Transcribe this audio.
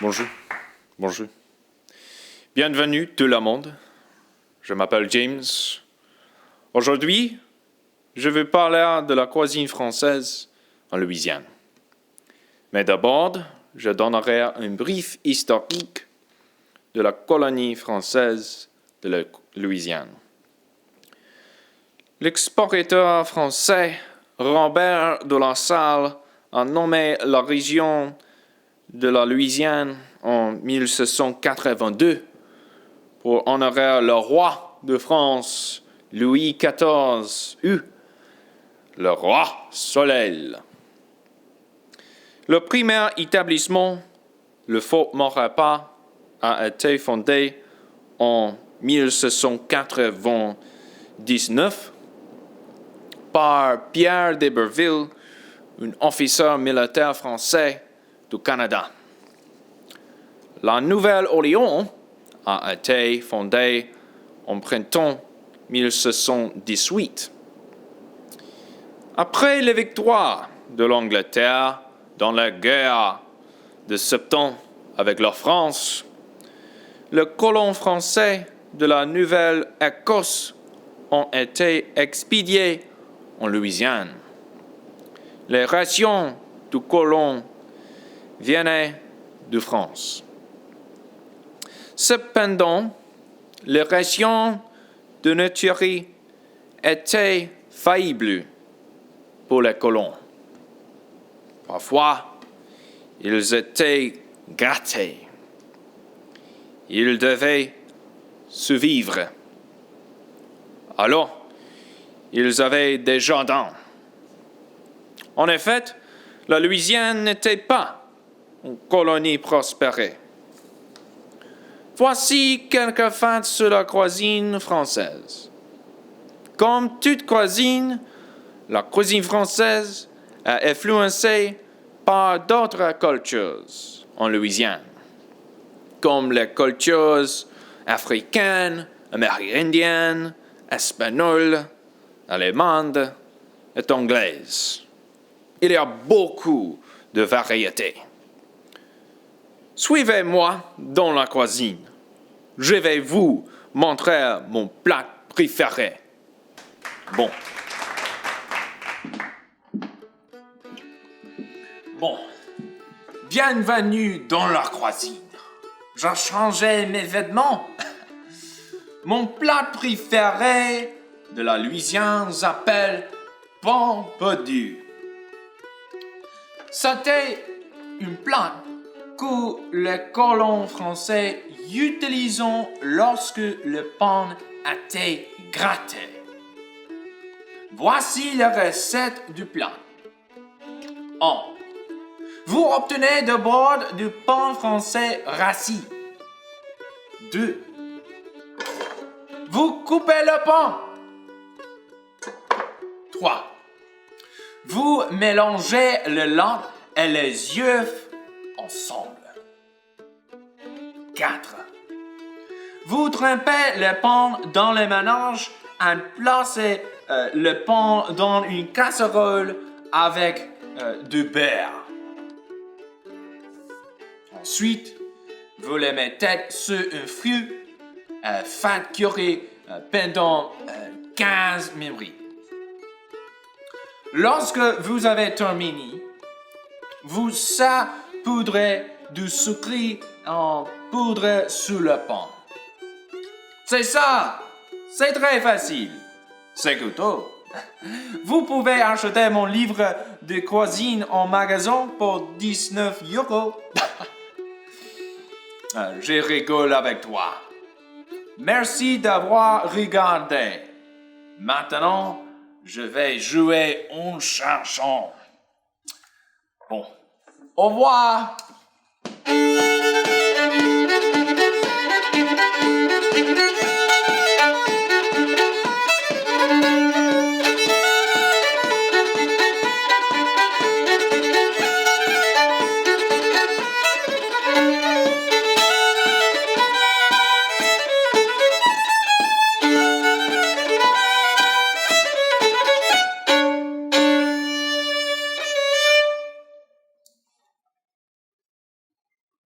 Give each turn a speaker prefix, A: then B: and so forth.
A: Bonjour. Bonjour. Bienvenue tout le monde. Je m'appelle James. Aujourd'hui, je vais parler de la cuisine française en Louisiane. Mais d'abord, je donnerai un brief historique de la colonie française de la Louisiane. L'explorateur français Robert de La Salle a nommé la région de la Louisiane en 1782 pour honorer le roi de France, Louis XIV, le roi Soleil. Le premier établissement, le Fort Maurepas, a été fondé en 1799 par Pierre d'Iberville, un officier militaire français du Canada. La Nouvelle-Orléans a été fondée en printemps 1718. Après les victoires de l'Angleterre dans la guerre de Sept Ans avec la France, les colons français de la Nouvelle-Écosse ont été expédiés en Louisiane. Les rations du colon venaient de France. Cependant, les rations de nourriture étaient faillibles pour les colons. Parfois, ils étaient gâtés. Ils devaient survivre. Alors, ils avaient des jardins. En effet, la Louisiane n'était pas une colonie prospérée. Voici quelques faits sur la cuisine française. Comme toute cuisine, la cuisine française est influencée par d'autres cultures en Louisiane, comme les cultures africaines, amérindiennes, espagnoles, allemandes et anglaises. Il y a beaucoup de variétés. Suivez-moi dans la cuisine. Je vais vous montrer mon plat préféré. Bon, bienvenue dans la cuisine. J'ai changé mes vêtements. Mon plat préféré de la Louisiane s'appelle Pompidou. C'était une plante que les colons français utilisaient lorsque le pain était gratté. Voici la recette du plat. 1. Vous obtenez d'abord du pain français rassis. 2. Vous coupez le pain. 3. Vous mélangez le lait et les œufs ensemble. 4. Vous trempez le pain dans le mélange et placez le pain dans une casserole avec du beurre. Ensuite, vous le mettez sur un feu faites cuire pendant 15 minutes. Lorsque vous avez terminé, vous saupoudrez du sucre en poudre sur le pain. C'est ça! C'est très facile. C'est coûteux. Vous pouvez acheter mon livre de cuisine en magasin pour 19 €. Je rigole avec toi. Merci d'avoir regardé. Maintenant, je vais jouer une chanson. Bon, au revoir.